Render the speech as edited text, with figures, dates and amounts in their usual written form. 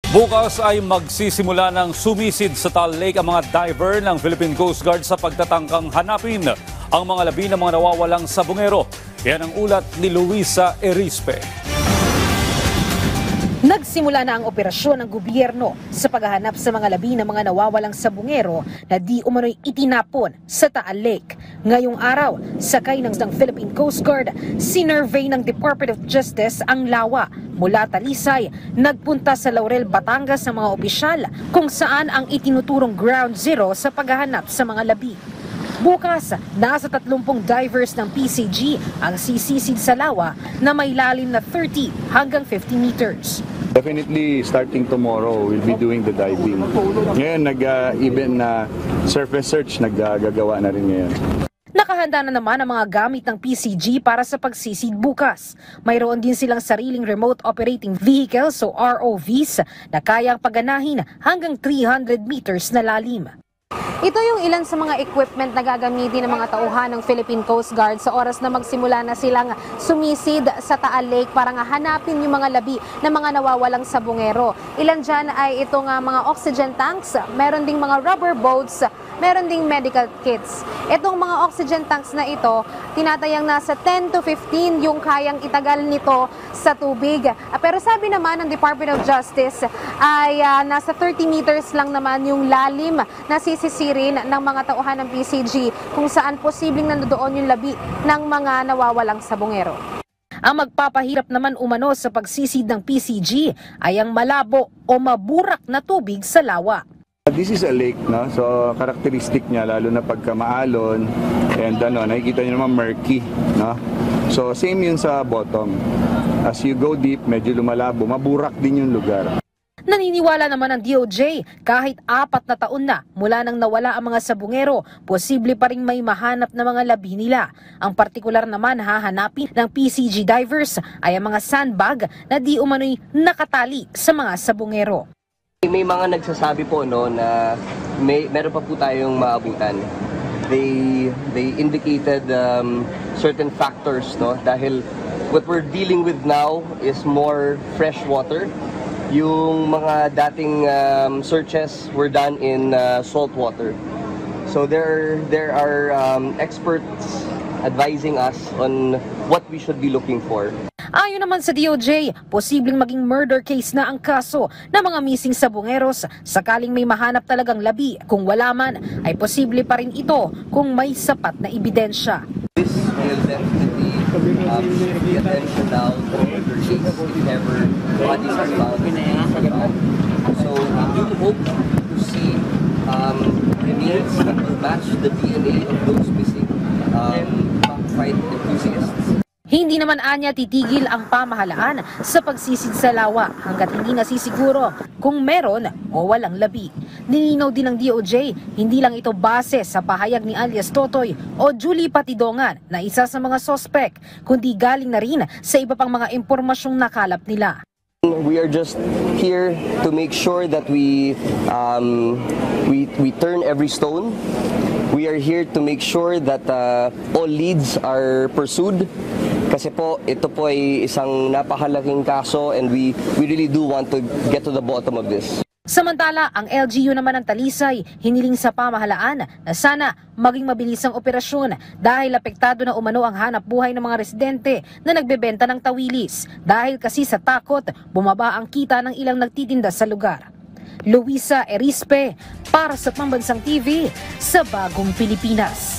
Bukas ay magsisimula ng sumisid sa Taal Lake ang mga diver ng Philippine Coast Guard sa pagtatangkang hanapin ang mga labi ng mga nawawalang sabungero. Yan ang ulat ni Luisa Erispe. Nagsimula na ang operasyon ng gobyerno sa paghahanap sa mga labi ng mga nawawalang sabungero na di umano'y itinapon sa Taal Lake. Ngayong araw, sakay ng Philippine Coast Guard, sinurvey ng Department of Justice ang lawa. Mula Talisay, nagpunta sa Laurel, Batangas ang mga opisyal kung saan ang itinuturong ground zero sa paghahanap sa mga labi. Bukas, nasa 30 divers ng PCG ang sisisid sa lawa na may lalim na 30 hanggang 50 meters. Definitely starting tomorrow, we'll be doing the diving. Ngayon, even na surface search, naggagawa na rin ngayon. Nakahanda na naman ang mga gamit ng PCG para sa pagsisid bukas. Mayroon din silang sariling remote operating vehicles o ROVs na kayang paganahin hanggang 300 meters na lalim. Ito yung ilan sa mga equipment na gagamitin ng mga tauhan ng Philippine Coast Guard sa oras na magsimula na silang sumisid sa Taal Lake para nga hanapin yung mga labi ng mga nawawalang sabungero. Ilan dyan ay itong mga oxygen tanks, meron ding mga rubber boats, meron ding medical kits. Itong mga oxygen tanks na ito, tinatayang nasa 10 to 15 yung kayang itagal nito sa tubig. Pero sabi naman ng Department of Justice ay nasa 30 meters lang naman yung lalim na sisisirin ng mga tauhan ng PCG kung saan posibleng nandoon yung labi ng mga nawawalang sabungero. Ang magpapahirap naman umano sa pagsisid ng PCG ay ang malabo o maburak na tubig sa lawa. This is a lake, no? So characteristic niya lalo na pagka maalon and nakikita niyo naman murky, no? So same yun sa bottom. As you go deep, medyo lumalabo, maburak din yung lugar. Naniniwala naman ang DOJ kahit 4 na taon na mula nang nawala ang mga sabungero, posible pa rin may mahanap na mga labi nila. Ang partikular naman hahanapin ng PCG divers ay ang mga sandbag na di umano'y nakatali sa mga sabungero. May mga nagsasabi po na meron pa po tayong maabutan. They indicated certain factors, dahil what we're dealing with now is more fresh water. Yung mga dating searches were done in salt water. So there are experts advising us on what we should be looking for. Ayon naman sa DOJ, posibleng maging murder case na ang kaso ng mga missing sabungeros sakaling may mahanap talagang labi. Kung wala man, ay posible pa rin ito kung may sapat na ebidensya. This will definitely be attention now to murder case if ever bodies are found. So we do hope to see remains that will match the DNA of those missing cockfight enthusiasts. Hindi naman anya titigil ang pamahalaan sa pagsisid sa lawa hanggat hindi nasisiguro kung meron o walang labi. Nilinaw din ng DOJ, hindi lang ito base sa pahayag ni alias Totoy o Julie Patidongan na isa sa mga sospek, kundi galing na rin sa iba pang mga impormasyong nakalap nila. We are just here to make sure that we turn every stone. We are here to make sure that all leads are pursued. Kasi po, ito po ay isang napakalaking kaso and we really do want to get to the bottom of this. Samantala, ang LGU naman ng Talisay hiniling sa pamahalaan na sana maging mabilis ang operasyon dahil apektado na umano ang hanap buhay ng mga residente na nagbebenta ng tawilis. Dahil kasi sa takot, bumaba ang kita ng ilang nagtitinda sa lugar. Luisa Erispe para sa Pambansang TV sa Bagong Pilipinas.